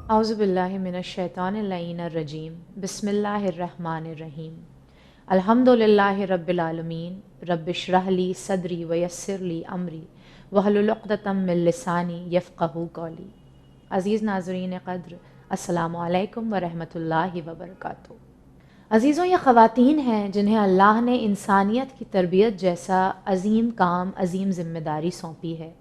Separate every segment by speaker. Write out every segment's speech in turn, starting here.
Speaker 1: اعوذ باللہ من الشیطان اللعین الرجیم بسم اللہ الرحمن الرحیم الحمد للہ رب العالمین رب اشرح لی صدری ویسر لی امری واحلل عقدۃ من لسانی یفقہوا قولی۔ عزیز ناظرین قدر، السلام علیکم ورحمۃ اللہ وبرکاتہ۔ عزیزوں، یہ خواتین ہیں جنہیں اللہ نے انسانیت کی تربیت جیسا عظیم کام، عظیم ذمہ داری سونپی ہے۔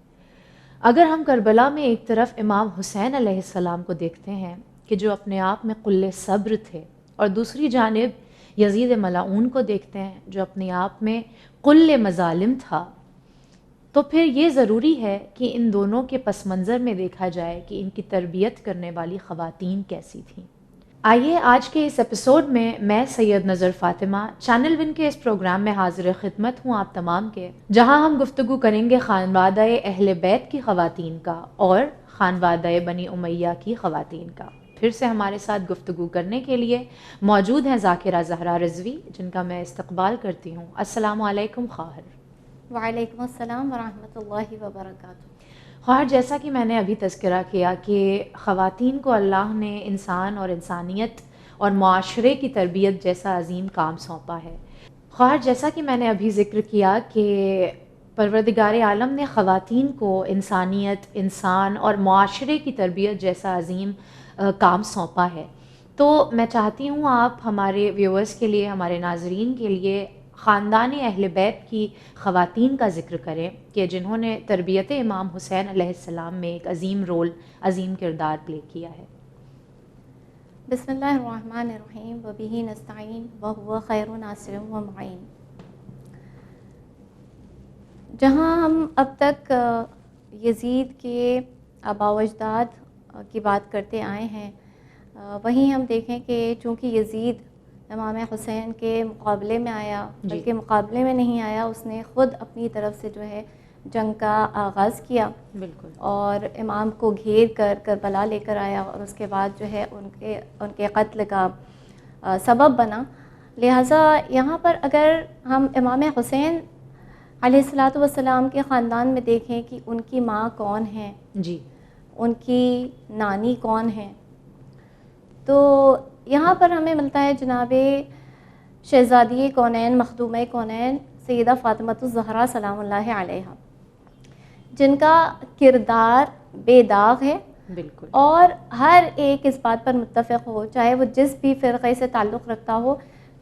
Speaker 1: اگر ہم کربلا میں ایک طرف امام حسین علیہ السلام کو دیکھتے ہیں کہ جو اپنے آپ میں قل صبر تھے، اور دوسری جانب یزید ملعون کو دیکھتے ہیں جو اپنے آپ میں قل مظالم تھا، تو پھر یہ ضروری ہے کہ ان دونوں کے پس منظر میں دیکھا جائے کہ ان کی تربیت کرنے والی خواتین کیسی تھیں۔ آئیے آج کے اس ایپیسوڈ میں سید نظر فاطمہ چینل ون کے اس پروگرام میں حاضر خدمت ہوں آپ تمام کے، جہاں ہم گفتگو کریں گے خانوادہ اہل بیت کی خواتین کا اور خانوادہ بنی امیہ کی خواتین کا۔ پھر سے ہمارے ساتھ گفتگو کرنے کے لیے موجود ہیں ذاکرہ زہرا رضوی، جن کا میں استقبال کرتی ہوں۔ السلام علیکم خواہر۔
Speaker 2: وعلیکم السلام ورحمۃ اللہ وبرکاتہ۔
Speaker 1: خواہر، جیسا کہ میں نے ابھی تذکرہ کیا کہ خواتین کو اللہ نے انسان اور انسانیت اور معاشرے کی تربیت جیسا عظیم کام سونپا ہے۔ خواہر، جیسا کہ میں نے ابھی ذکر کیا کہ پروردگار عالم نے خواتین کو انسانیت، انسان اور معاشرے کی تربیت جیسا عظیم کام سونپا ہے، تو میں چاہتی ہوں آپ ہمارے ویورز کے لیے، ہمارے ناظرین کے لیے خاندان اہل بیت کی خواتین کا ذکر کریں کہ جنہوں نے تربیت امام حسین علیہ السلام میں ایک عظیم رول، عظیم کردار پلے کیا ہے۔
Speaker 2: بسم اللہ الرحمن الرحیم وبہ نستعین وہو خیر ناصر و معین۔ جہاں ہم اب تک یزید کے آباء و اجداد کی بات کرتے آئے ہیں، وہیں ہم دیکھیں کہ چونکہ یزید امام حسین کے مقابلے میں آیا، بلکہ مقابلے میں نہیں آیا، اس نے خود اپنی طرف سے جو ہے جنگ کا آغاز کیا،
Speaker 1: بالکل،
Speaker 2: اور امام کو گھیر کر کربلا لے کر آیا، اور اس کے بعد جو ہے ان کے قتل کا سبب بنا۔ لہٰذا یہاں پر اگر ہم امام حسین علیہ الصلاۃ والسلام کے خاندان میں دیکھیں کہ ان کی ماں کون ہیں،
Speaker 1: جی،
Speaker 2: ان کی نانی کون ہیں، تو یہاں پر ہمیں ملتا ہے جناب شہزادی کونین، مخدومہ کونین سیدہ فاطمۃ الزہرا سلام اللہ علیہا، جن کا کردار بے داغ ہے،
Speaker 1: بالکل،
Speaker 2: اور ہر ایک اس بات پر متفق ہو، چاہے وہ جس بھی فرقے سے تعلق رکھتا ہو،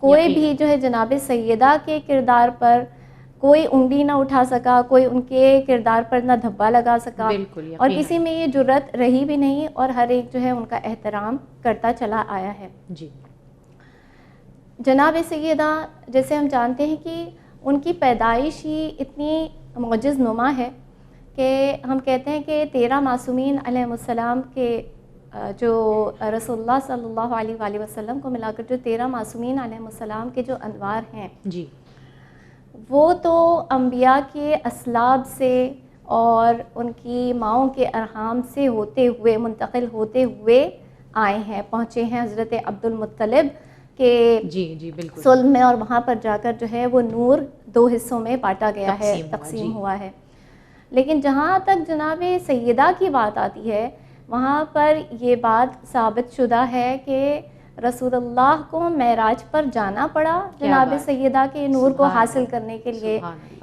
Speaker 2: کوئی بھی جو ہے جناب سیدہ کے کردار پر کوئی انگلی نہ اٹھا سکا، کوئی ان کے کردار پر نہ دھبا لگا سکا،
Speaker 1: بالکل،
Speaker 2: اور کسی میں یہ جرت رہی بھی نہیں، اور ہر ایک جو ہے ان کا احترام کرتا چلا آیا ہے۔
Speaker 1: جی،
Speaker 2: جناب سیدہ، جیسے ہم جانتے ہیں کہ ان کی پیدائش ہی اتنی معجز نما ہے کہ ہم کہتے ہیں کہ 13 معصومین علیہ السلام کے جو رسول اللہ صلی اللہ علیہ وآلہ وسلم کو ملا کر جو 13 معصومین علیہ السلام کے جو انوار ہیں،
Speaker 1: جی،
Speaker 2: وہ تو انبیاء کے اسلاب سے اور ان کی ماؤں کے ارحام سے ہوتے ہوئے، منتقل ہوتے ہوئے آئے ہیں، پہنچے ہیں حضرت عبد المطلب کے
Speaker 1: جی، بالکل،
Speaker 2: صلب میں، اور وہاں پر جا کر جو ہے وہ نور 2 حصوں میں بانٹا گیا ہے، تقسیم
Speaker 1: جی،
Speaker 2: ہوا ہے۔ لیکن جہاں تک جناب سیدہ کی بات آتی ہے، وہاں پر یہ بات ثابت شدہ ہے کہ رسول اللہ کو معراج پر جانا پڑا جناب سیدہ کے نور کو حاصل کرنے کے لیے،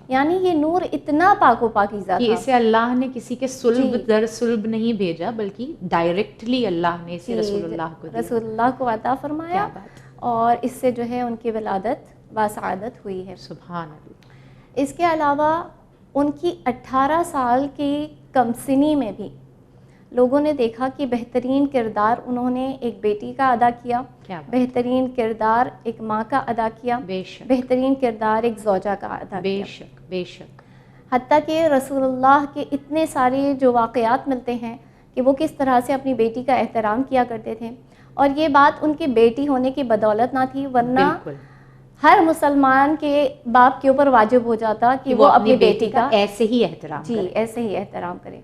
Speaker 2: یعنی یہ نور اتنا پاک و پاکیزہ
Speaker 1: کہ
Speaker 2: تھا
Speaker 1: اسے اللہ نے کسی کے صلب در صلب نہیں بھیجا، بلکہ ڈائریکٹلی اللہ نے اسے رسول اللہ کو دیا،
Speaker 2: رسول اللہ کو عطا فرمایا، اور اس سے جو ہے ان کی ولادت باسعادت ہوئی ہے۔
Speaker 1: سبحان اللہ۔
Speaker 2: اس کے علاوہ ان کی 18 سال کی کمسنی میں بھی لوگوں نے دیکھا کہ بہترین کردار انہوں نے ایک بیٹی کا ادا کیا، بہترین کردار ایک ماں کا ادا کیا، بہترین کردار ایک زوجہ کا ادا کیا،
Speaker 1: بے شک۔
Speaker 2: حتیٰ کہ رسول اللہ کے اتنے سارے جو واقعات ملتے ہیں کہ وہ کس طرح سے اپنی بیٹی کا احترام کیا کرتے تھے، اور یہ بات ان کی بیٹی ہونے کی بدولت نہ تھی، ورنہ ہر مسلمان کے باپ کے اوپر واجب ہو جاتا کہ وہ اپنی بیٹی کا
Speaker 1: ایسے ہی احترام کرے،
Speaker 2: ایسے ہی احترام کرے۔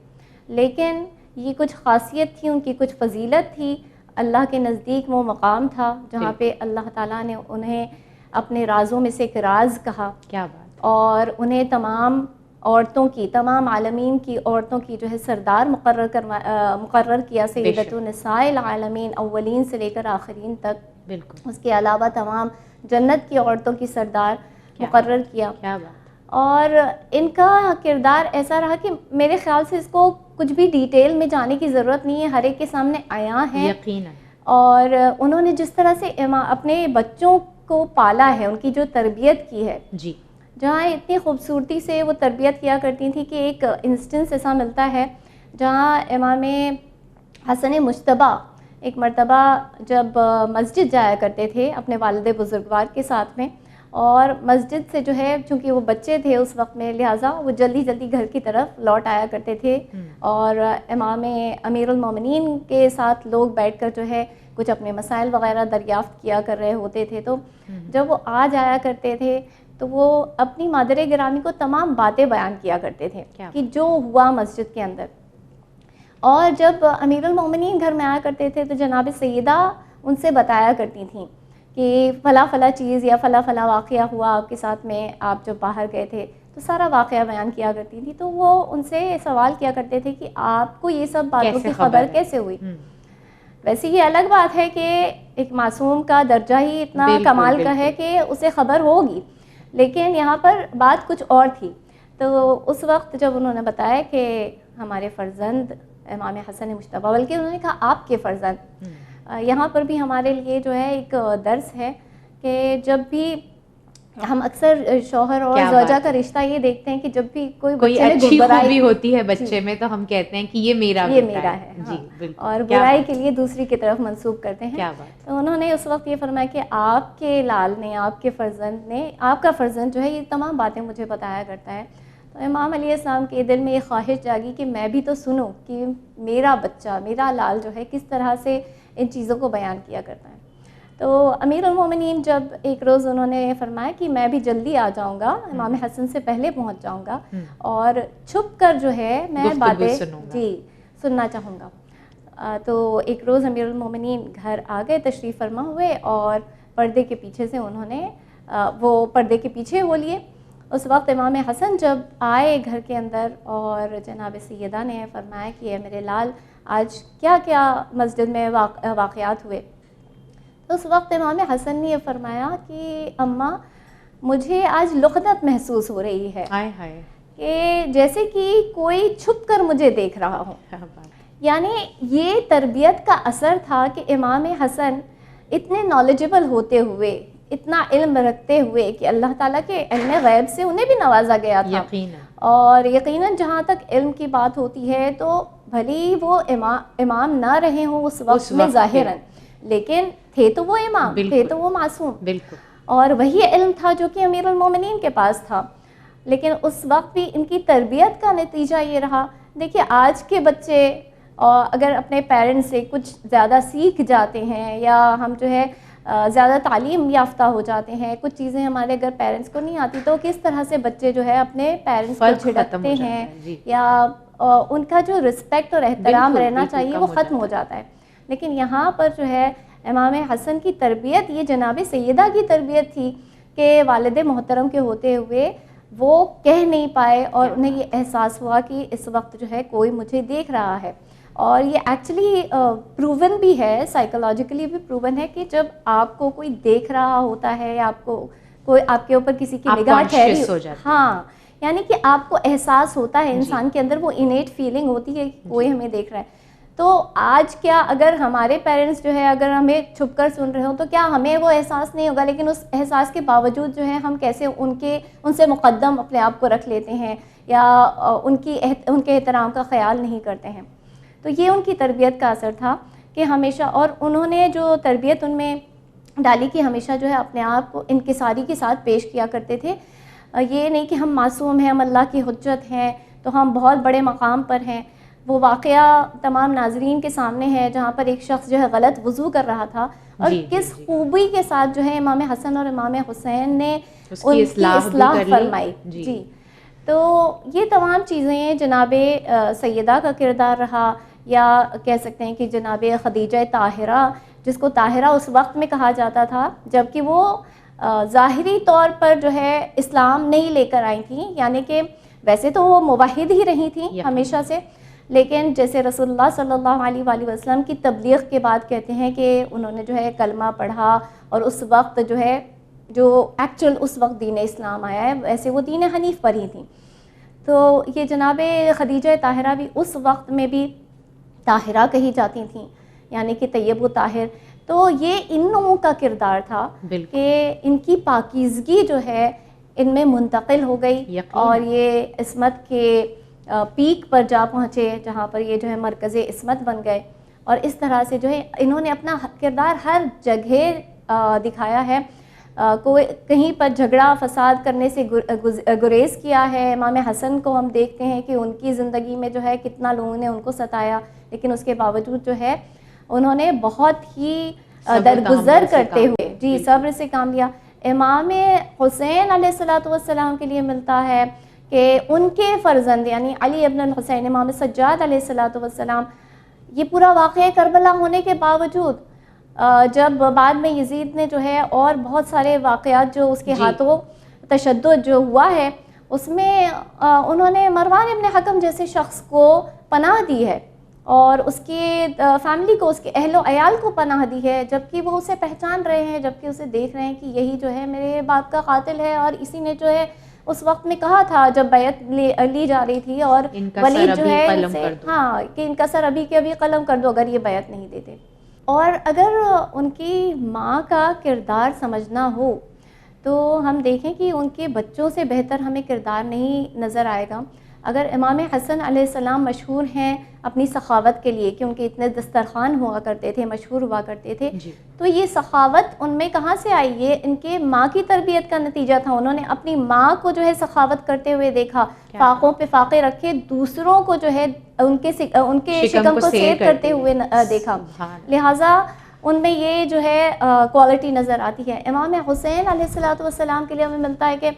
Speaker 2: لیکن یہ کچھ خاصیت تھی، ان کی کچھ فضیلت تھی، اللہ کے نزدیک وہ مقام تھا جہاں پہ اللہ تعالیٰ نے انہیں اپنے رازوں میں سے ایک راز کہا،
Speaker 1: کیا بات،
Speaker 2: اور انہیں تمام عورتوں کی، تمام عالمین کی عورتوں کی جو ہے سردار مقرر کیا سیدۃ النساء العالمین، اولین سے لے کر آخرین تک.
Speaker 1: بالکل.
Speaker 2: اس کے علاوہ تمام جنت کی عورتوں کی سردار مقرر کیا.
Speaker 1: کیا بات.
Speaker 2: اور ان کا کردار ایسا رہا کہ میرے خیال سے اس کو کچھ بھی ڈیٹیل میں جانے کی ضرورت نہیں ہے، ہر ایک کے سامنے آیا ہے.
Speaker 1: یقیناً.
Speaker 2: اور انہوں نے جس طرح سے اپنے بچوں کو پالا ہے، ان کی جو تربیت کی ہے،
Speaker 1: جی،
Speaker 2: جہاں اتنی خوبصورتی سے وہ تربیت کیا کرتی تھیں کہ ایک انسٹنس ایسا ملتا ہے جہاں امام حسن مجتبیٰ ایک مرتبہ جب مسجد جایا کرتے تھے اپنے والد بزرگوار کے ساتھ میں، اور مسجد سے جو ہے چونکہ وہ بچے تھے اس وقت میں، لہٰذا وہ جلدی جلدی گھر کی طرف لوٹ آیا کرتے تھے. اور امام امیر المومنین کے ساتھ لوگ بیٹھ کر جو ہے کچھ اپنے مسائل وغیرہ دریافت کیا کر رہے ہوتے تھے. تو جب وہ آ جایا کرتے تھے تو وہ اپنی مادر گرامی کو تمام باتیں بیان کیا کرتے تھے کہ جو ہوا مسجد کے اندر. اور جب امیر المومنین گھر میں آیا کرتے تھے تو جناب سیدہ ان سے بتایا کرتی تھیں کہ فلاں فلاں چیز یا فلاں فلاں واقعہ ہوا آپ کے ساتھ میں، آپ جب باہر گئے تھے تو سارا واقعہ بیان کیا کرتی تھی. تو وہ ان سے سوال کیا کرتے تھے کہ آپ کو یہ سب باتوں کی خبر کیسے ہوئی؟ ویسے یہ الگ بات ہے کہ ایک معصوم کا درجہ ہی اتنا کمال کا ہے کہ اسے خبر ہوگی، لیکن یہاں پر بات کچھ اور تھی. تو اس وقت جب انہوں نے بتایا کہ ہمارے فرزند امام حسن مجتبیٰ، بلکہ انہوں نے کہا آپ کے فرزند، یہاں پر بھی ہمارے لیے جو ہے ایک درس ہے کہ جب بھی ہم اکثر شوہر اور زوجہ کا رشتہ یہ دیکھتے ہیں کہ جب بھی کوئی
Speaker 1: اچھی خوبی ہوتی ہے بچے میں تو ہم کہتے ہیں کہ یہ میرا
Speaker 2: ہے،
Speaker 1: جی بالکل،
Speaker 2: اور برائی کے لیے دوسری کی طرف منسوب کرتے ہیں.
Speaker 1: کیا بات.
Speaker 2: تو انہوں نے اس وقت یہ فرمایا کہ آپ کے لال نے، آپ کے فرزند نے، آپ کا فرزند جو ہے یہ تمام باتیں مجھے بتایا کرتا ہے. تو امام علیہ السلام کے دل میں یہ خواہش جاگی کہ میں بھی تو سنوں کہ میرا بچہ، میرا لال جو ہے کس طرح سے ان چیزوں کو بیان کیا کرتا ہے. تو امیر المومنین جب ایک روز انہوں نے فرمایا کہ میں بھی جلدی آ جاؤں گا، امام حسن سے پہلے پہنچ جاؤں گا اور چھپ کر جو ہے میں باتیں سننا چاہوں گا. تو ایک روز امیر المومنین گھر آ گئے، تشریف فرما ہوئے، اور پردے کے پیچھے سے انہوں نے وہ پردے کے پیچھے وہ لیے. اس وقت امام حسن جب آئے گھر کے اندر اور جناب سیدہ نے فرمایا کہ میرے لال آج کیا کیا مسجد میں واقعات ہوئے. تو اس وقت امام حسن نے یہ فرمایا کہ اماں مجھے آج لقطت محسوس ہو رہی ہے کہ جیسے کہ کوئی چھپ کر مجھے دیکھ رہا ہو. یعنی یہ تربیت کا اثر تھا کہ امام حسن اتنے نالجبل ہوتے ہوئے، اتنا علم رکھتے ہوئے کہ اللہ تعالیٰ کے علم غیب سے انہیں بھی نوازا گیا تھا. اور یقیناً جہاں تک علم کی بات ہوتی ہے تو بھلی وہ امام نہ رہے ہوں اس وقت میں ظاہراً، لیکن تھے تو وہ امام، تھے تو وہ معصوم. بالکل. اور وہی علم تھا جو کہ امیر المومنین کے پاس تھا، لیکن اس وقت بھی ان کی تربیت کا نتیجہ یہ رہا. دیکھیے آج کے بچے اگر اپنے پیرنٹس سے کچھ زیادہ سیکھ جاتے ہیں یا ہم جو ہے زیادہ تعلیم یافتہ ہو جاتے ہیں، کچھ چیزیں ہمارے اگر پیرنٹس کو نہیں آتی تو کس طرح سے بچے جو ہے اپنے پیرنٹس کو جھڑکتے ہیں یا ان کا جو رسپیکٹ اور احترام رہنا چاہیے وہ ختم ہو جاتا ہے. لیکن یہاں پر جو ہے امام حسن کی تربیت یہ جناب سیدہ کی تربیت تھی کہ والد محترم کے ہوتے ہوئے وہ کہہ نہیں پائے اور انہیں یہ احساس ہوا کہ اس وقت جو ہے کوئی مجھے دیکھ رہا ہے. اور یہ ایکچولی پروون بھی ہے، سائیکولوجیکلی بھی پروون ہے کہ جب آپ کو کوئی دیکھ رہا ہوتا ہے یا آپ کو کوئی آپ کے اوپر کسی کی نگاہ ٹھہری ہو جاتی ہے، ہاں یعنی کہ آپ کو احساس ہوتا ہے، انسان کے اندر وہ انیٹ فیلنگ ہوتی ہے کہ کوئی ہمیں دیکھ رہا ہے. تو آج کیا اگر ہمارے پیرنٹس جو ہے اگر ہمیں چھپ کر سن رہے ہوں تو کیا ہمیں وہ احساس نہیں ہوگا؟ لیکن اس احساس کے باوجود جو ہے ہم کیسے ان سے مقدم اپنے آپ کو رکھ لیتے ہیں یا ان کے احترام کا خیال نہیں کرتے ہیں. تو یہ ان کی تربیت کا اثر تھا کہ ہمیشہ، اور انہوں نے جو تربیت ان میں ڈالی کہ ہمیشہ جو ہے اپنے آپ کو انکساری کے ساتھ پیش کیا کرتے تھے. یہ نہیں کہ ہم معصوم ہیں، ہم اللہ کی حجت ہیں تو ہم بہت بڑے مقام پر ہیں. وہ واقعہ تمام ناظرین کے سامنے ہے جہاں پر ایک شخص جو ہے غلط وضو کر رہا تھا اور کس خوبی کے ساتھ جو ہے امام حسن اور امام حسین نے ان کی اصلاح فرمائی. جی تو یہ تمام چیزیں جناب سیدہ کا کردار رہا، یا کہہ سکتے ہیں کہ جناب خدیجہ طاہرہ، جس کو طاہرہ اس وقت میں کہا جاتا تھا جب کہ وہ ظاہری طور پر جو ہے اسلام نہیں لے کر آئی تھیں، یعنی کہ ویسے تو وہ موحد ہی رہی تھیں ہمیشہ سے، لیکن جیسے رسول اللہ صلی اللہ علیہ وآلہ وسلم کی تبلیغ کے بعد کہتے ہیں کہ انہوں نے جو ہے کلمہ پڑھا، اور اس وقت جو ہے جو ایکچوئل اس وقت دین اسلام آیا ہے، ویسے وہ دین حنیف پر ہی تھیں. تو یہ جناب خدیجہ طاہرہ بھی اس وقت میں بھی طاہرہ کہی جاتی تھیں، یعنی کہ طیب و طاہر. تو یہ ان لوگوں کا کردار تھا کہ ان کی پاکیزگی جو ہے ان میں منتقل ہو گئی، اور یہ عصمت کے پیک پر جا پہنچے، جہاں پر یہ جو ہے مرکز عصمت بن گئے. اور اس طرح سے جو ہے انہوں نے اپنا کردار ہر جگہ دکھایا ہے. کوئی کہیں پر جھگڑا فساد کرنے سے گریز کیا ہے. امام حسن کو ہم دیکھتے ہیں کہ ان کی زندگی میں جو ہے کتنا لوگوں نے ان کو ستایا، لیکن اس کے باوجود جو ہے انہوں نے بہت ہی درگزر کرتے ہوئے صبر سے کام لیا. امام حسین علیہ السلام کے لیے ملتا ہے کہ ان کے فرزند یعنی علی ابن الحسین امام سجاد علیہ السلام، یہ پورا واقعہ کربلا ہونے کے باوجود جب بعد میں یزید نے جو ہے اور بہت سارے واقعات جو اس کے ہاتھوں تشدد جو ہوا ہے، اس میں انہوں نے مروان ابن حکم جیسے شخص کو پناہ دی ہے، اور اس کی فیملی کو، اس کے اہل و عیال کو پناہ دی ہے، جبکہ وہ اسے پہچان رہے ہیں، جبکہ اسے دیکھ رہے ہیں کہ یہی جو ہے میرے باپ کا قاتل ہے. اور اسی نے جو ہے اس وقت میں کہا تھا جب بیعت لی جا رہی تھی، اور ولید جو ہے کہ ان کا سر ابھی کے ابھی قلم کر دو اگر یہ بیعت نہیں دیتے. اور اگر ان کی ماں کا کردار سمجھنا ہو تو ہم دیکھیں کہ ان کے بچوں سے بہتر ہمیں کردار نہیں نظر آئے گا. اگر امام حسن علیہ السلام مشہور ہیں اپنی سخاوت کے لیے کہ ان کے اتنے دسترخوان ہوا کرتے تھے، مشہور ہوا کرتے تھے، تو یہ سخاوت ان میں کہاں سے آئی؟ یہ ان کے ماں کی تربیت کا نتیجہ تھا. انہوں نے اپنی ماں کو جو ہے سخاوت کرتے ہوئے دیکھا، فاقوں پہ فاقے رکھے، دوسروں کو جو ہے ان کے شکم کو سیر کرتے ہوئے دیکھا. لہٰذا ان میں یہ جو ہے کوالٹی نظر آتی ہے. امام حسین علیہ السلام کے لیے ہمیں ملتا ہے کہ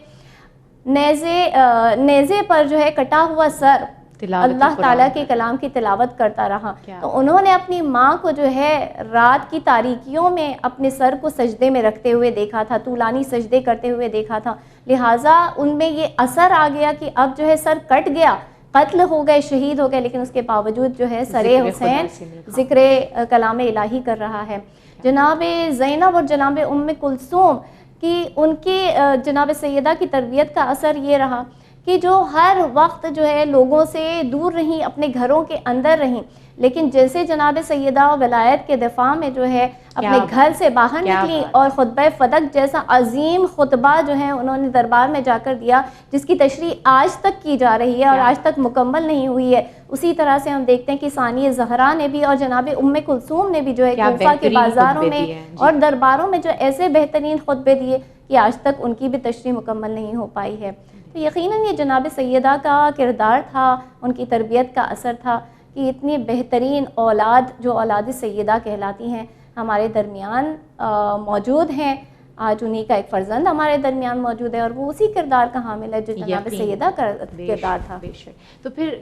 Speaker 2: نیزے پر جو ہے کٹا ہوا سر اللہ تعالیٰ کے کلام کی تلاوت کرتا رہا. تو انہوں نے اپنی ماں کو جو ہے رات کی تاریکیوں میں اپنے سر کو سجدے میں رکھتے ہوئے دیکھا تھا، طولانی سجدے کرتے ہوئے دیکھا تھا. لہٰذا ان میں یہ اثر آ گیا کہ اب جو ہے سر کٹ گیا، قتل ہو گئے، شہید ہو گئے، لیکن اس کے باوجود جو ہے سر حسین ذکر کلام الہی کر رہا ہے. جناب زینب اور جناب ام کلثوم کہ ان کی جناب سیدہ کی تربیت کا اثر یہ رہا کہ جو ہر وقت جو ہے لوگوں سے دور رہیں، اپنے گھروں کے اندر رہیں، لیکن جیسے جناب سیدہ ولایت کے دفاع میں جو ہے اپنے گھر سے باہر نکلی اور خطبہ فدق جیسا عظیم خطبہ جو ہے انہوں نے دربار میں جا کر دیا، جس کی تشریح آج تک کی جا رہی ہے اور آج تک مکمل نہیں ہوئی ہے. اسی طرح سے ہم دیکھتے ہیں کہ ثانیہ زہرا نے بھی اور جناب ام کلثوم نے بھی جو ہے کوفہ کے بازاروں میں اور درباروں میں جو ایسے بہترین خطبے دیے کہ آج تک ان کی بھی تشریح مکمل نہیں ہو پائی ہے. تو یقیناً یہ جناب سیدہ کا کردار تھا، ان کی تربیت کا اثر تھا کہ اتنی بہترین اولاد جو اولاد سیدہ کہلاتی ہیں ہمارے درمیان موجود ہیں. آج انہی کا ایک فرزند ہمارے درمیان موجود ہے، اور وہ اسی کردار کا حامل ہے جو جناب سیدہ کا کردار تھا.
Speaker 1: تو پھر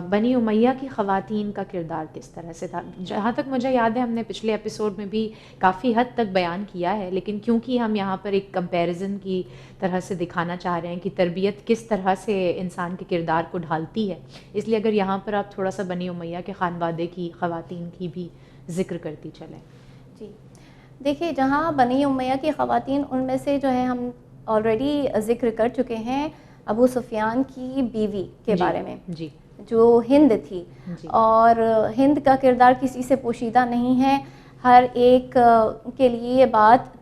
Speaker 1: بنی امیہ کی خواتین کا کردار کس طرح سے تھا؟ جہاں تک مجھے یاد ہے ہم نے پچھلے ایپیسوڈ میں بھی کافی حد تک بیان کیا ہے، لیکن کیونکہ ہم یہاں پر ایک کمپیریزن کی طرح سے دکھانا چاہ رہے ہیں کہ تربیت کس طرح سے انسان کے کردار کو ڈھالتی ہے، اس لیے اگر یہاں پر آپ تھوڑا سا بنی امیہ کے خانوادے کی خواتین کی بھی ذکر کرتی چلیں.
Speaker 2: جی دیکھیے، جہاں بنی امیہ کی خواتین ان میں سے جو ہے ہم آلریڈی ذکر کر چکے ہیں ابو سفیان کی بیوی کے بارے میں جو ہند تھی، اور ہند کا کردار کسی سے پوشیدہ نہیں ہے. ہر ایک کے لیے یہ بات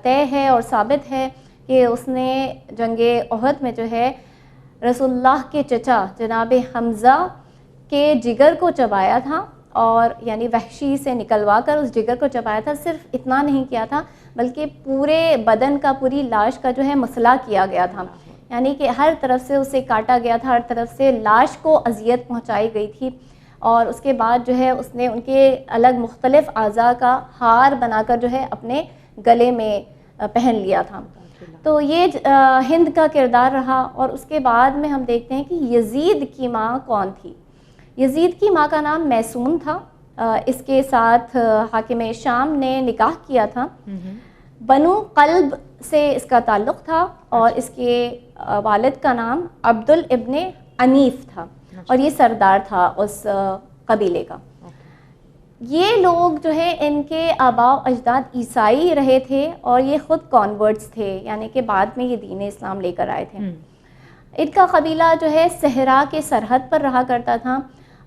Speaker 2: طے ہے اور ثابت ہے کہ اس نے جنگ احد میں جو ہے رسول اللہ کے چچا جناب حمزہ کے جگر کو چبایا تھا، اور یعنی وحشی سے نکلوا کر اس جگر کو چبایا تھا. صرف اتنا نہیں کیا تھا بلکہ پورے بدن کا، پوری لاش کا جو ہے مسئلہ کیا گیا تھا، یعنی کہ ہر طرف سے اسے کاٹا گیا تھا، ہر طرف سے لاش کو اذیت پہنچائی گئی تھی. اور اس کے بعد جو ہے اس نے ان کے الگ مختلف اعضاء کا ہار بنا کر جو ہے اپنے گلے میں پہن لیا تھا. تو یہ ہند کا کردار رہا. اور اس کے بعد میں ہم دیکھتے ہیں کہ یزید کی ماں کون تھی. یزید کی ماں کا نام میسون تھا. اس کے ساتھ حاکم شام نے نکاح کیا تھا. بنو قلب سے اس کا تعلق تھا اور اس کے والد کا نام عبدل ابن انیف تھا اور یہ سردار تھا اس قبیلے کا. یہ لوگ جو ہے ان کے آباء و اجداد عیسائی رہے تھے اور یہ خود کانورٹس تھے، یعنی کہ بعد میں یہ دین اسلام لے کر آئے تھے. ان کا قبیلہ جو ہے صحرا کے سرحد پر رہا کرتا تھا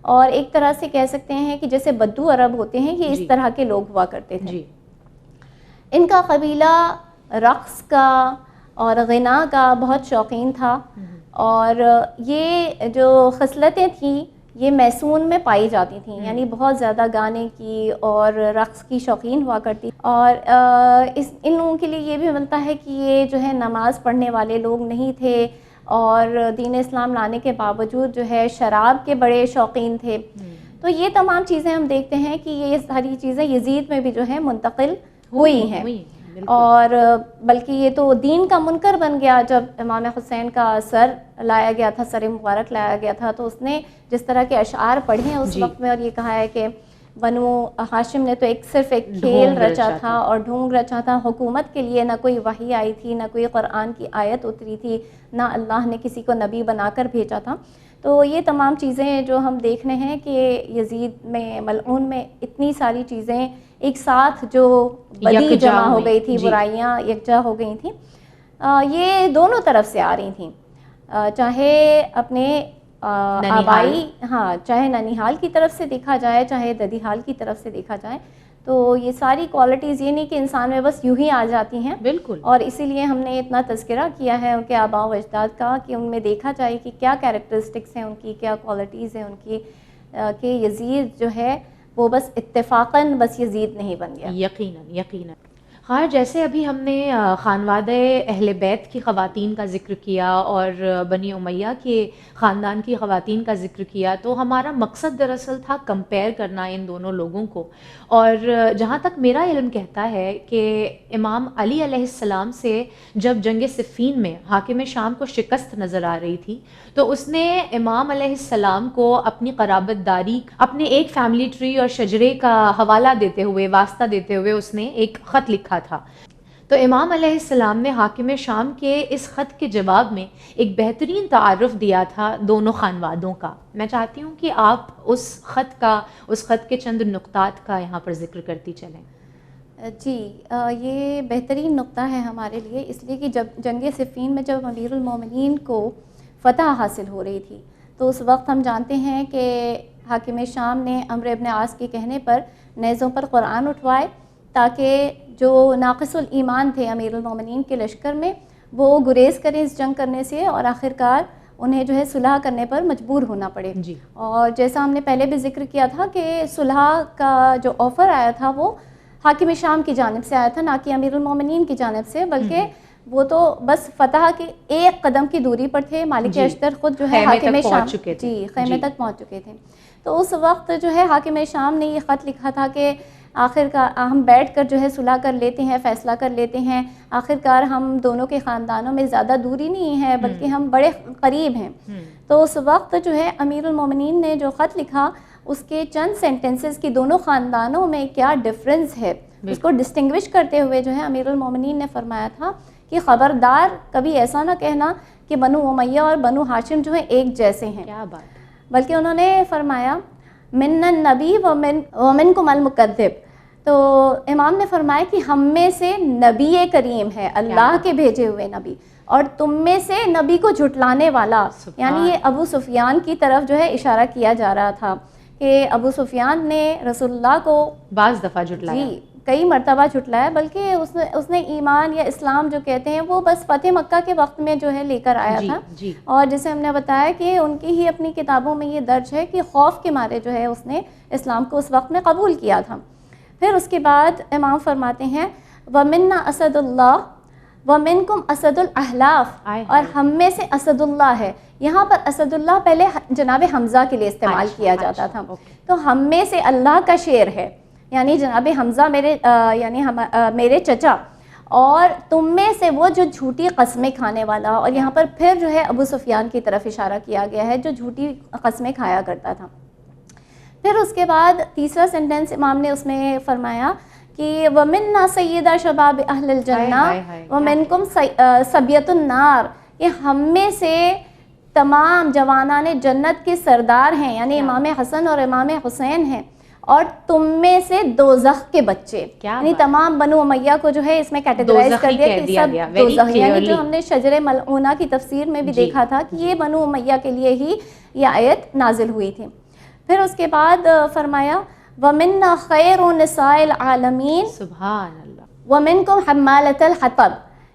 Speaker 2: اور ایک طرح سے کہہ سکتے ہیں کہ جیسے بدو عرب ہوتے ہیں یہ اس طرح کے لوگ ہوا کرتے تھے. ان کا قبیلہ رقص کا اور غنا کا بہت شوقین تھا اور یہ جو خصلتیں تھیں یہ میسون میں پائی جاتی تھیں، یعنی بہت زیادہ گانے کی اور رقص کی شوقین ہوا کرتی. اور ان لوگوں کے لیے یہ بھی ملتا ہے کہ یہ جو ہے نماز پڑھنے والے لوگ نہیں تھے اور دین اسلام لانے کے باوجود جو ہے شراب کے بڑے شوقین تھے. تو یہ تمام چیزیں ہم دیکھتے ہیں کہ یہ ساری چیزیں یزید میں بھی جو ہے منتقل ہوئی ہیں اور بلکہ یہ تو دین کا منکر بن گیا جب امام حسین کا سر لایا گیا تھا، سر مبارک لایا گیا تھا. تو اس نے جس طرح کے اشعار پڑھے ہیں اس وقت میں اور یہ کہا ہے کہ بنو ہاشم نے تو صرف ایک کھیل رچا تھا اور ڈھونگ رچا تھا، حکومت کے لیے نہ کوئی وحی آئی تھی، نہ کوئی قرآن کی آیت اتری تھی، نہ اللہ نے کسی کو نبی بنا کر بھیجا تھا. تو یہ تمام چیزیں جو ہم دیکھ رہے ہیں کہ یزید میں ملعون میں اتنی ساری چیزیں ایک ساتھ جو بدی جمع ہو گئی تھی، برائیاں یکجا ہو گئی تھیں، یہ دونوں طرف سے آ رہی تھیں، چاہے اپنے آبائی چاہے ننیحال کی طرف سے دیکھا جائے چاہے ددیحال کی طرف سے دیکھا جائے. تو یہ ساری کوالٹیز یہ نہیں کہ انسان میں بس یوں ہی آ جاتی ہیں. بالکل. اور اسی لیے ہم نے اتنا تذکرہ کیا ہے ان کے آباء و اجداد کا کہ ان میں دیکھا جائے کہ کیا کیریکٹرسٹکس ہیں ان کی، کیا کوالٹیز ہیں ان کی، کہ یزید جو ہے وہ بس اتفاقاً بس یزید نہیں بن گیا.
Speaker 1: یقیناً یقیناً. خیر جیسے ابھی ہم نے خانوادہ اہل بیت کی خواتین کا ذکر کیا اور بنی امیہ کے خاندان کی خواتین کا ذکر کیا، تو ہمارا مقصد دراصل تھا کمپیئر کرنا ان دونوں لوگوں کو. اور جہاں تک میرا علم کہتا ہے کہ امام علی علیہ السلام سے جب جنگ صفین میں حاکم شام کو شکست نظر آ رہی تھی تو اس نے امام علیہ السلام کو اپنی قرابت داری، اپنے ایک فیملی ٹری اور شجرے کا حوالہ دیتے ہوئے، واسطہ دیتے ہوئے اس نے ایک خط لکھا تھا. تو امام علیہ السلام نے حاکم شام کے اس خط کے جواب میں ایک بہترین تعارف دیا تھا دونوں خانوادوں کا. میں چاہتی ہوں کہ آپ اس خط کے چند نقطات کا یہاں پر ذکر کرتی چلیں.
Speaker 2: جی یہ بہترین نقطہ ہے ہمارے لیے، اس لیے کہ جب جنگ صفین میں جب امیر المومنین کو فتح حاصل ہو رہی تھی تو اس وقت ہم جانتے ہیں کہ حاکم شام نے عمرو ابن عاص کے کہنے پر نیزوں پر قرآن اٹھوائے تاکہ جو ناقص الایمان تھے امیر المومنین کے لشکر میں وہ گریز کریں اس جنگ کرنے سے اور آخرکار انہیں جو ہے صلح کرنے پر مجبور ہونا پڑے. جی. اور جیسا ہم نے پہلے بھی ذکر کیا تھا کہ صلح کا جو آفر آیا تھا وہ حاکم شام کی جانب سے آیا تھا، نہ کہ امیر المومنین کی جانب سے، بلکہ وہ تو بس فتح کے ایک قدم کی دوری پر تھے. مالک اشتر خود جو ہے حاکم شام خیمے تک پہنچ چکے تھے. تو اس وقت جو ہے حاکم شام نے یہ خط لکھا تھا کہ آخرکار ہم بیٹھ کر جو ہے صلح کر لیتے ہیں، فیصلہ کر لیتے ہیں، آخرکار ہم دونوں کے خاندانوں میں زیادہ دوری نہیں ہے بلکہ ہم بڑے قریب ہیں. تو اس وقت جو ہے امیر المومنین نے جو خط لکھا اس کے چند سینٹنسز کی دونوں خاندانوں میں کیا ڈفرنس ہے اس کو ڈسٹنگوش کرتے ہوئے جو ہے امیر المومنین نے فرمایا تھا کہ خبردار کبھی ایسا نہ کہنا کہ بنو امیہ اور بنو ہاشم جو ہے ایک جیسے ہیں. کیا بات. بلکہ انہوں نے فرمایا من النبی ومنکم المکذب. تو امام نے فرمایا کہ ہم میں سے نبی کریم ہے، اللہ کے بھیجے ہوئے نبی، اور تم میں سے نبی کو جھٹلانے والا. یعنی یہ ابو سفیان کی طرف جو ہے اشارہ کیا جا رہا تھا کہ ابو سفیان نے رسول اللہ کو
Speaker 1: بعض دفعہ جھٹلایا،
Speaker 2: جی کئی مرتبہ جھٹلایا، بلکہ اس نے ایمان یا اسلام جو کہتے ہیں وہ بس فتح مکہ کے وقت میں جو ہے لے کر آیا تھا. اور جیسے ہم نے بتایا کہ ان کی ہی اپنی کتابوں میں یہ درج ہے کہ خوف کے مارے جو ہے اس نے اسلام کو اس وقت میں قبول کیا تھا. پھر اس کے بعد امام فرماتے ہیں وَمِنَّا اسد اللہ وَمِنْكُمْ اسد الاحلاف، اور ہم میں سے اسد اللہ ہے. یہاں پر اسد اللہ پہلے جناب حمزہ کے لیے استعمال کیا جاتا تھا، تو ہم میں سے اللہ کا شیر ہے، یعنی جناب حمزہ میرے چچا، اور تم میں سے وہ جو جھوٹی قسمیں کھانے والا. اور یہاں پر پھر جو ہے ابو سفیان کی طرف اشارہ کیا گیا ہے جو جھوٹی قسمیں کھایا کرتا تھا. پھر اس کے بعد تیسرا سینٹنس امام نے اس میں فرمایا کہ وَمِنَّا سَيِّدَ شَبَابِ أَهْلِ الْجَنَّةِ وَمِنْكُمْ سَبْيَةُ النَّارِ، کہ ہم میں سے تمام جوانان جنت کے سردار ہیں، یعنی امام حسن اور امام حسین ہیں، اور تم میں سے دوزخ کے بچے، یعنی تمام بنو امیہ کو جو ہے اس میں کیٹیگرائز کر دیا کہ سب دوزخ، یعنی جو ہم نے شجر ملعونہ کی تفسیر میں بھی دیکھا تھا کہ یہ بنو امیہ کے لیے ہی یہ آیت نازل ہوئی تھی۔ پھر اس کے بعد فرمایا وَمِنَّا خَيْرُ نِسَاءِ الْعَالَمِينَ
Speaker 1: سبحان اللہ،
Speaker 2: وَمِنْكُمْ حَمَّالَةَ الْحَطَبِ،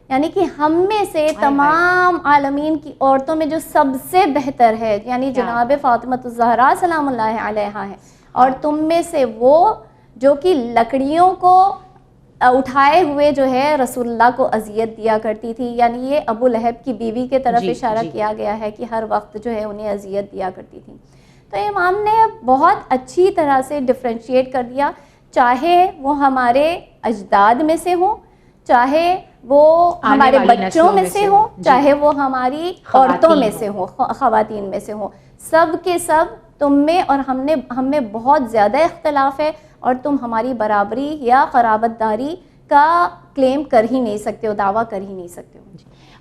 Speaker 2: یعنی کہ ہم میں سے تمام عالمین کی عورتوں میں جو سب سے بہتر ہے یعنی جناب فاطمہ الزہرا سلام اللہ علیہا ہے، اور تم میں سے وہ جو کہ لکڑیوں کو اٹھائے ہوئے جو ہے رسول اللہ کو اذیت دیا کرتی تھی، یعنی یہ ابو لہب کی بیوی کے طرف اشارہ کیا گیا ہے کہ ہر وقت جو ہے انہیں اذیت دیا کرتی تھی۔ تو امام نے بہت اچھی طرح سے ڈفرینشیٹ کر دیا، چاہے وہ ہمارے اجداد میں سے ہوں، چاہے وہ ہمارے بچوں میں سے ہوں، چاہے وہ ہماری عورتوں میں سے ہوں، خواتین میں سے ہوں، سب کے سب تم میں اور ہم میں بہت زیادہ اختلاف ہے، اور تم ہماری برابری یا قرابت داری کا کلیم کر ہی نہیں سکتے ہو، دعویٰ کر ہی نہیں سکتے ہو۔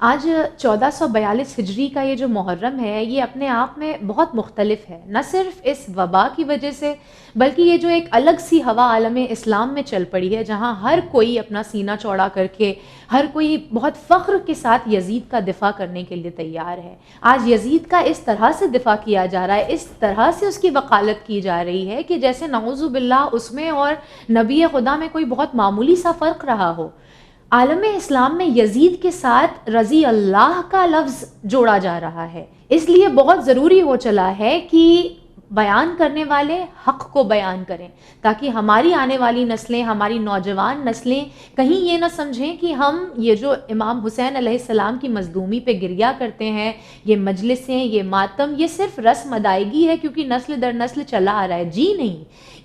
Speaker 1: آج 1442 ہجری کا یہ جو محرم ہے یہ اپنے آپ میں بہت مختلف ہے، نہ صرف اس وبا کی وجہ سے بلکہ یہ جو ایک الگ سی ہوا عالم اسلام میں چل پڑی ہے، جہاں ہر کوئی اپنا سینہ چوڑا کر کے، ہر کوئی بہت فخر کے ساتھ یزید کا دفاع کرنے کے لیے تیار ہے۔ آج یزید کا اس طرح سے دفاع کیا جا رہا ہے، اس طرح سے اس کی وکالت کی جا رہی ہے کہ جیسے نعوذ باللہ اس میں اور نبی خدا میں کوئی بہت معمولی سا فرق رہا ہو۔ عالم اسلام میں یزید کے ساتھ رضی اللہ کا لفظ جوڑا جا رہا ہے، اس لیے بہت ضروری ہو چلا ہے کہ بیان کرنے والے حق کو بیان کریں، تاکہ ہماری آنے والی نسلیں، ہماری نوجوان نسلیں کہیں یہ نہ سمجھیں کہ ہم یہ جو امام حسین علیہ السلام کی مظلومی پہ گریہ کرتے ہیں، یہ مجلسیں، یہ ماتم، یہ صرف رسم ادائیگی ہے کیونکہ نسل در نسل چلا آ رہا ہے۔ جی نہیں،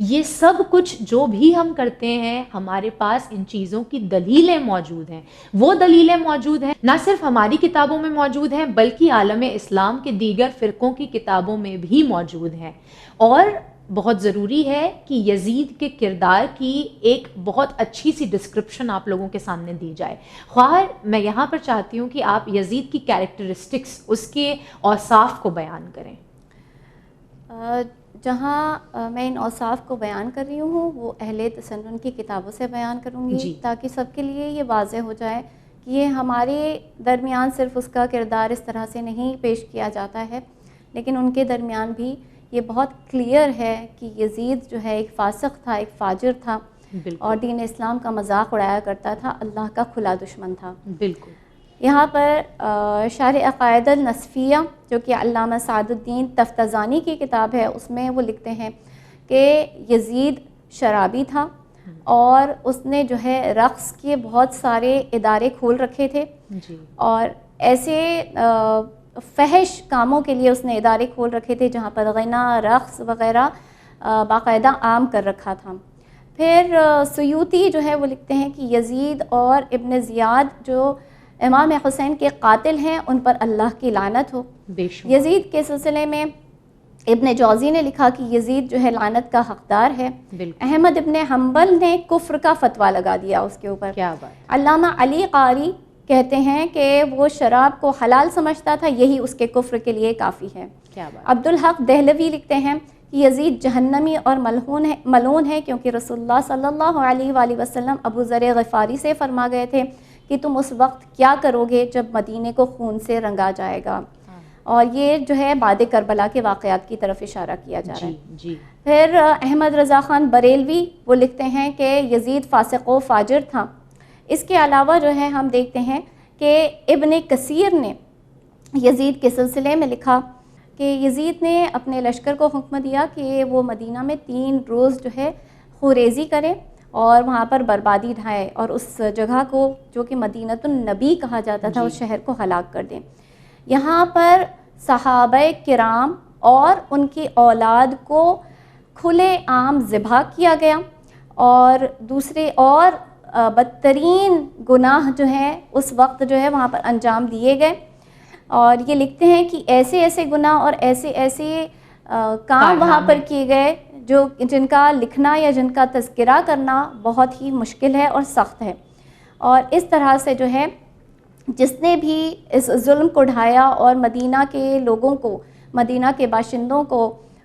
Speaker 1: یہ سب کچھ جو بھی ہم کرتے ہیں ہمارے پاس ان چیزوں کی دلیلیں موجود ہیں، وہ دلیلیں موجود ہیں نہ صرف ہماری کتابوں میں موجود ہیں بلکہ عالم اسلام کے دیگر فرقوں کی کتابوں میں بھی موجود ہیں۔ اور بہت ضروری ہے کہ یزید کے کردار کی ایک بہت اچھی سی ڈسکرپشن آپ لوگوں کے سامنے دی جائے۔ خواہ میں یہاں پر چاہتی ہوں کہ آپ یزید کی کیریکٹرسٹکس، اس کے اوصاف کو بیان کریں۔
Speaker 2: جہاں میں ان اوصاف کو بیان کر رہی ہوں وہ اہل تسنن کی کتابوں سے بیان کروں گی، تاکہ سب کے لیے یہ واضح ہو جائے کہ یہ ہمارے درمیان صرف اس کا کردار اس طرح سے نہیں پیش کیا جاتا ہے، لیکن ان کے درمیان بھی یہ بہت کلیئر ہے کہ یزید جو ہے ایک فاسق تھا، ایک فاجر تھا، اور دین اسلام کا مذاق اڑایا کرتا تھا، اللہ کا کھلا دشمن تھا۔
Speaker 1: بالکل۔
Speaker 2: یہاں پر شرح عقائد النصفیہ جو کہ علامہ سعد الدین تفتزانی کی کتاب ہے، اس میں وہ لکھتے ہیں کہ یزید شرابی تھا، اور اس نے جو ہے رقص کے بہت سارے ادارے کھول رکھے تھے، اور ایسے فحش کاموں کے لیے اس نے ادارے کھول رکھے تھے جہاں پر غنا، رقص وغیرہ باقاعدہ عام کر رکھا تھا۔ پھر سیوطی جو ہے وہ لکھتے ہیں کہ یزید اور ابن زیاد جو امام حسین کے قاتل ہیں ان پر اللہ کی لعنت ہو۔ یزید کے سلسلے میں ابن جوزی نے لکھا کہ یزید جو ہے لعنت کا حقدار ہے۔ احمد ابن حنبل نے کفر کا فتویٰ لگا دیا اس کے اوپر۔
Speaker 1: کیا بات۔
Speaker 2: علامہ علی قاری کہتے ہیں کہ وہ شراب کو حلال سمجھتا تھا، یہی اس کے کفر کے لیے کافی ہے۔
Speaker 1: کیا بات۔
Speaker 2: عبدالحق دہلوی لکھتے ہیں کہ یزید جہنمی اور ملعون ہے، کیونکہ رسول اللہ صلی اللہ علیہ وآلہ وسلم ابو ذر غفاری سے فرما گئے تھے کہ تم اس وقت کیا کرو گے جب مدینے کو خون سے رنگا جائے گا، اور یہ جو ہے بعد کربلا کے واقعات کی طرف اشارہ کیا جا رہا ہے۔ پھر احمد رضا خان بریلوی وہ لکھتے ہیں کہ یزید فاسق و فاجر تھا۔ اس کے علاوہ جو ہے ہم دیکھتے ہیں کہ ابن کثیر نے یزید کے سلسلے میں لکھا کہ یزید نے اپنے لشکر کو حکم دیا کہ وہ مدینہ میں 3 روز جو ہے خوریزی کرے اور وہاں پر بربادی ڈھائے، اور اس جگہ کو جو کہ مدینۃ النبی کہا جاتا تھا اس شہر کو ہلاک کر دیں۔ یہاں پر صحابہ کرام اور ان کی اولاد کو کھلے عام ذبح کیا گیا، اور دوسرے اور بدترین گناہ جو ہیں اس وقت جو ہے وہاں پر انجام دیے گئے، اور یہ لکھتے ہیں کہ ایسے ایسے گناہ اور ایسے ایسے کام وہاں پر کیے گئے جو جن کا لکھنا یا جن کا تذکرہ کرنا بہت ہی مشکل ہے اور سخت ہے. اور اس طرح سے جو ہے جس نے بھی اس ظلم کو ڈھایا اور مدینہ کے لوگوں کو، مدینہ کے باشندوں کو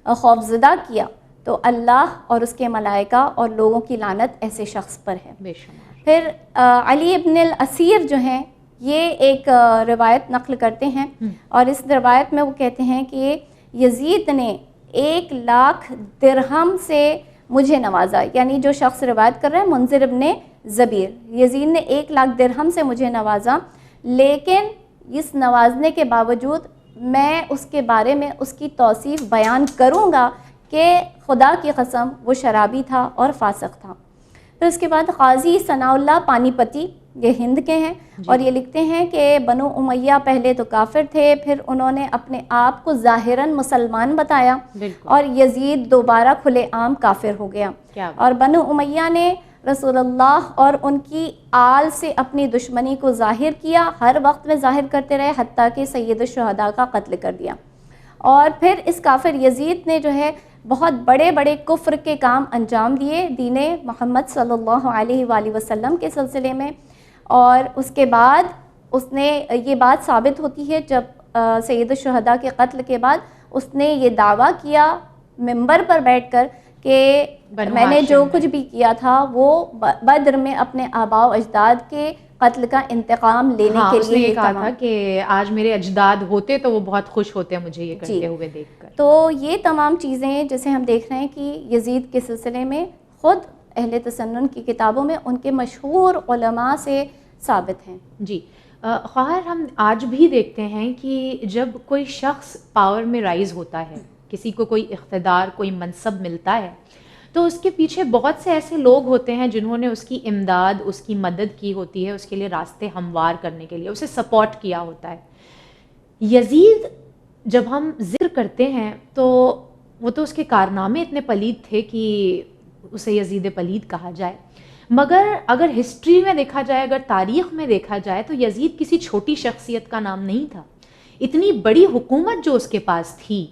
Speaker 2: خوفزدہ کیا، تو اللہ اور اس کے ملائکہ اور لوگوں کی لعنت ایسے شخص پر ہے.
Speaker 1: بے شمار.
Speaker 2: پھر علی ابن الاسیر جو ہیں یہ ایک روایت نقل کرتے ہیں، اور اس روایت میں وہ کہتے ہیں کہ یزید نے 1,00,000 درہم سے مجھے نوازا. یعنی جو شخص روایت کر رہے ہیں منذر ابن زبیر، یزید نے 1,00,000 درہم سے مجھے نوازا، لیکن اس نوازنے کے باوجود میں اس کے بارے میں اس کی توصیف بیان کروں گا کہ خدا کی قسم وہ شرابی تھا اور فاسق تھا. پھر اس کے بعد قاضی ثناء اللہ پانی پتی، یہ ہند کے ہیں، اور یہ لکھتے ہیں کہ بنو امیہ پہلے تو کافر تھے، پھر انہوں نے اپنے آپ کو ظاہراً مسلمان بتایا، اور یزید دوبارہ کھلے عام کافر ہو گیا. اور بنو امیہ نے رسول اللہ اور ان کی آل سے اپنی دشمنی کو ظاہر کیا، ہر وقت میں ظاہر کرتے رہے، حتیٰ کہ سید الشہداء کا قتل کر دیا. اور پھر اس کافر یزید نے جو ہے بہت بڑے بڑے کفر کے کام انجام دیے دین محمد صلی اللہ علیہ وآلہ وسلم کے سلسلے میں. اور اس کے بعد اس نے یہ بات ثابت ہوتی ہے جب سید الشہداء کے قتل کے بعد اس نے یہ دعویٰ کیا ممبر پر بیٹھ کر کہ میں نے جو کچھ بھی کیا تھا وہ بدر میں اپنے آباء و اجداد کے قتل کا انتقام لینے کے لیے
Speaker 1: یہ کہا تھا کہ آج میرے اجداد ہوتے تو وہ بہت خوش ہوتے مجھے یہ کرتے ہوئے دیکھ کر.
Speaker 2: تو یہ تمام چیزیں جیسے ہم دیکھ رہے ہیں کہ یزید کے سلسلے میں خود اہل تسنن کی کتابوں میں ان کے مشہور علماء سے ثابت ہیں.
Speaker 1: جی خواہر، ہم آج بھی دیکھتے ہیں کہ جب کوئی شخص پاور میں رائز ہوتا ہے، کسی کو کوئی اقتدار، کوئی منصب ملتا ہے، تو اس کے پیچھے بہت سے ایسے لوگ ہوتے ہیں جنہوں نے اس کی امداد، اس کی مدد کی ہوتی ہے، اس کے لیے راستے ہموار کرنے کے لیے اسے سپورٹ کیا ہوتا ہے. یزید جب ہم ذکر کرتے ہیں تو وہ تو اس کے کارنامے اتنے پلید تھے کہ اسے یزید پلید کہا جائے، مگر اگر ہسٹری میں دیکھا جائے، اگر تاریخ میں دیکھا جائے تو یزید کسی چھوٹی شخصیت کا نام نہیں تھا. اتنی بڑی حکومت جو اس کے پاس تھی،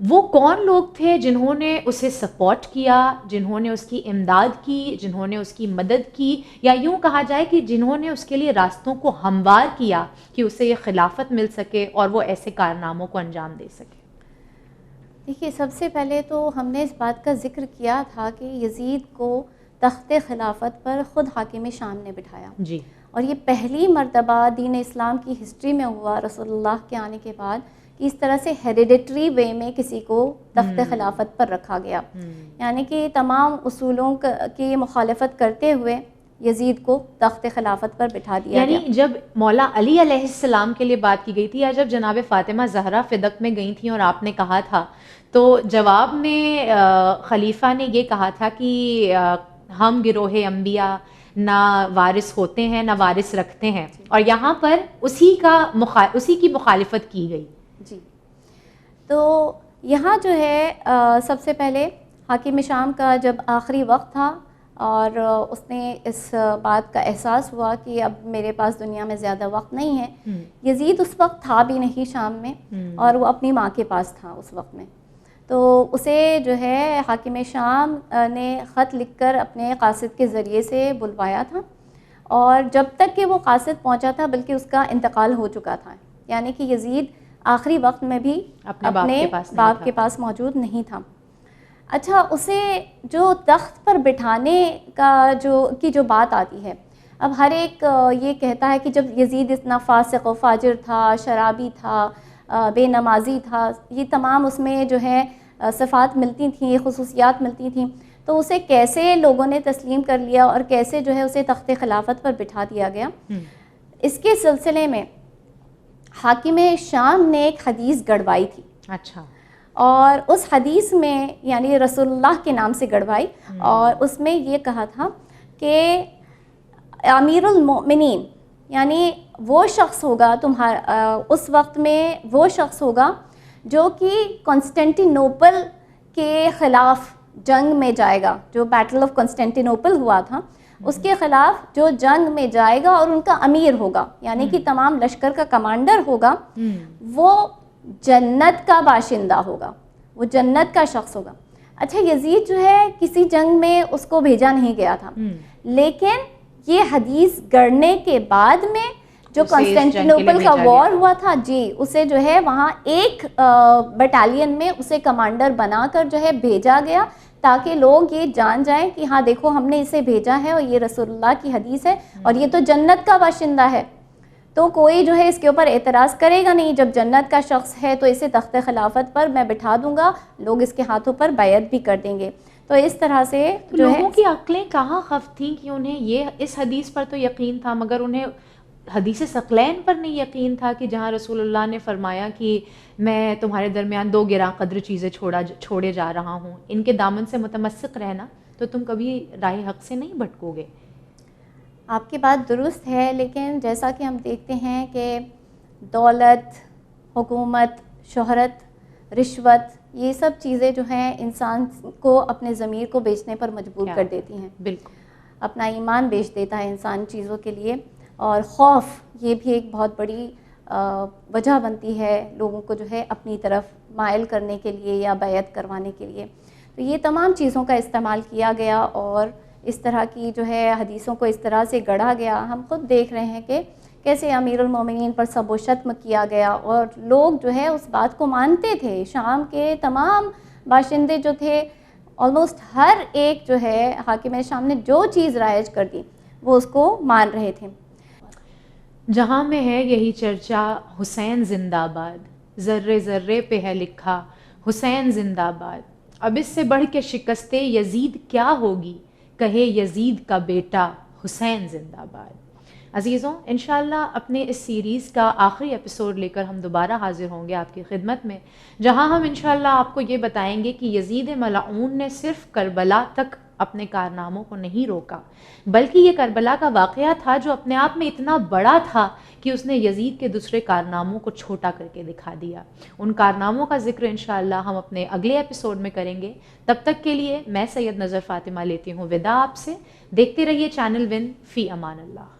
Speaker 1: وہ کون لوگ تھے جنہوں نے اسے سپورٹ کیا، جنہوں نے اس کی امداد کی، جنہوں نے اس کی مدد کی، یا یوں کہا جائے کہ جنہوں نے اس کے لیے راستوں کو ہموار کیا کہ اسے یہ خلافت مل سکے اور وہ ایسے کارناموں کو انجام دے سکے.
Speaker 2: دیکھیے، سب سے پہلے تو ہم نے اس بات کا ذکر کیا تھا کہ یزید کو تخت خلافت پر خود حاکم شام نے بٹھایا.
Speaker 1: جی.
Speaker 2: اور یہ پہلی مرتبہ دین اسلام کی ہسٹری میں ہوا رسول اللہ کے آنے کے بعد کہ اس طرح سے ہیریڈیٹری وے میں کسی کو تخت خلافت پر رکھا گیا. یعنی کہ تمام اصولوں کی مخالفت کرتے ہوئے یزید کو تخت خلافت پر بٹھا دیا گیا.
Speaker 1: یعنی جب مولا علی علیہ السلام کے لیے بات کی گئی تھی، یا جب جناب فاطمہ زہرا فدق میں گئی تھیں اور آپ نے کہا تھا، تو جواب میں خلیفہ نے یہ کہا تھا کہ ہم گروہ انبیاء نہ وارث ہوتے ہیں نہ وارث رکھتے ہیں، اور یہاں پر اسی کی مخالفت کی گئی.
Speaker 2: جی. تو یہاں جو ہے سب سے پہلے حاکم شام کا جب آخری وقت تھا اور اس نے اس بات کا احساس ہوا کہ اب میرے پاس دنیا میں زیادہ وقت نہیں ہے. یزید اس وقت تھا بھی نہیں شام میں، اور وہ اپنی ماں کے پاس تھا اس وقت میں. تو اسے جو ہے حاکم شام نے خط لکھ کر اپنے قاصد کے ذریعے سے بلوایا تھا، اور جب تک کہ وہ قاصد پہنچا تھا بلکہ اس کا انتقال ہو چکا تھا. یعنی کہ یزید آخری وقت میں بھی اپنے باپ کے پاس موجود نہیں تھا. اچھا، اسے جو تخت پر بٹھانے کا جو بات آتی ہے، اب ہر ایک یہ کہتا ہے کہ جب یزید اتنا فاسق و فاجر تھا، شرابی تھا، بے نمازی تھا، یہ تمام اس میں جو ہے صفات ملتی تھیں، خصوصیات ملتی تھیں، تو اسے کیسے لوگوں نے تسلیم کر لیا اور کیسے جو ہے اسے تخت خلافت پر بٹھا دیا گیا. اس کے سلسلے میں حاکم شام نے ایک حدیث گڑوائی تھی.
Speaker 1: اچھا.
Speaker 2: اور اس حدیث میں یعنی رسول اللہ کے نام سے گڑوائی، اور اس میں یہ کہا تھا کہ امیر المؤمنین یعنی وہ شخص ہوگا اس وقت میں وہ شخص ہوگا جو کہ کانسٹینٹینوپل کے خلاف جنگ میں جائے گا. جو بیٹل آف کانسٹینٹینوپل ہوا تھا اس کے خلاف جو جنگ میں جائے گا اور ان کا امیر ہوگا، یعنی کہ تمام لشکر کا کمانڈر ہوگا، وہ جنت کا باشندہ ہوگا، وہ جنت کا شخص ہوگا. اچھا یزید جو ہے کسی جنگ میں اس کو بھیجا نہیں گیا تھا، لیکن یہ حدیث گڑنے کے بعد میں جو کانسٹینٹینوپل کا وار ہوا تھا جی، اسے جو ہے وہاں ایک بٹالین میں اسے کمانڈر بنا کر جو ہے بھیجا گیا تاکہ لوگ یہ جان جائیں کہ ہاں دیکھو ہم نے اسے بھیجا ہے اور یہ رسول اللہ کی حدیث ہے اور یہ تو جنت کا باشندہ ہے، تو کوئی جو ہے اس کے اوپر اعتراض کرے گا نہیں، جب جنت کا شخص ہے تو اسے تخت خلافت پر میں بٹھا دوں گا، لوگ اس کے ہاتھوں پر بیعت بھی کر دیں گے. تو اس طرح سے جو ہے
Speaker 1: لوگوں کی عقلیں کہاں خفت تھیں کہ انہیں یہ اس حدیث پر تو یقین تھا مگر انہیں حدیث ثقلین پر نہیں یقین تھا کہ جہاں رسول اللہ نے فرمایا کہ میں تمہارے درمیان 2 گراں قدر چیزیں چھوڑے جا رہا ہوں، ان کے دامن سے متمسک رہنا تو تم کبھی راہ حق سے نہیں بھٹکو گے.
Speaker 2: آپ کی بات درست ہے، لیکن جیسا کہ ہم دیکھتے ہیں کہ دولت، حکومت، شہرت، رشوت، یہ سب چیزیں جو ہیں انسان کو اپنے ضمیر کو بیچنے پر مجبور کر دیتی ہیں.
Speaker 1: بالکل
Speaker 2: اپنا ایمان بیچ دیتا ہے انسان چیزوں کے لیے، اور خوف یہ بھی ایک بہت بڑی وجہ بنتی ہے لوگوں کو جو ہے اپنی طرف مائل کرنے کے لیے یا بیعت کروانے کے لیے. تو یہ تمام چیزوں کا استعمال کیا گیا اور اس طرح کی جو ہے حدیثوں کو اس طرح سے گڑھا گیا. ہم خود دیکھ رہے ہیں کہ کیسے امیر المومنین پر سب و شتم کیا گیا اور لوگ جو ہے اس بات کو مانتے تھے. شام کے تمام باشندے جو تھے آلموسٹ ہر ایک جو ہے حاکم شام نے جو چیز رائج کر دی وہ اس کو مان رہے تھے.
Speaker 1: جہاں میں ہے یہی چرچا حسین زندہ باد، ذرے ذرے پہ ہے لکھا حسین زندہ باد. اب اس سے بڑھ کے شکست یزید کیا ہوگی، کہے یزید کا بیٹا حسین زندہ باد. عزیزوں انشاءاللہ اپنے اس سیریز کا آخری ایپیسوڈ لے کر ہم دوبارہ حاضر ہوں گے آپ کی خدمت میں، جہاں ہم انشاءاللہ آپ کو یہ بتائیں گے کہ یزید ملعون نے صرف کربلا تک اپنے کارناموں کو نہیں روکا، بلکہ یہ کربلا کا واقعہ تھا جو اپنے آپ میں اتنا بڑا تھا کہ اس نے یزید کے دوسرے کارناموں کو چھوٹا کر کے دکھا دیا. ان کارناموں کا ذکر انشاءاللہ ہم اپنے اگلے ایپیسوڈ میں کریں گے. تب تک کے لیے میں سید نظر فاطمہ لیتی ہوں وداع آپ سے. دیکھتے رہیے چینل ون. فی امان اللہ.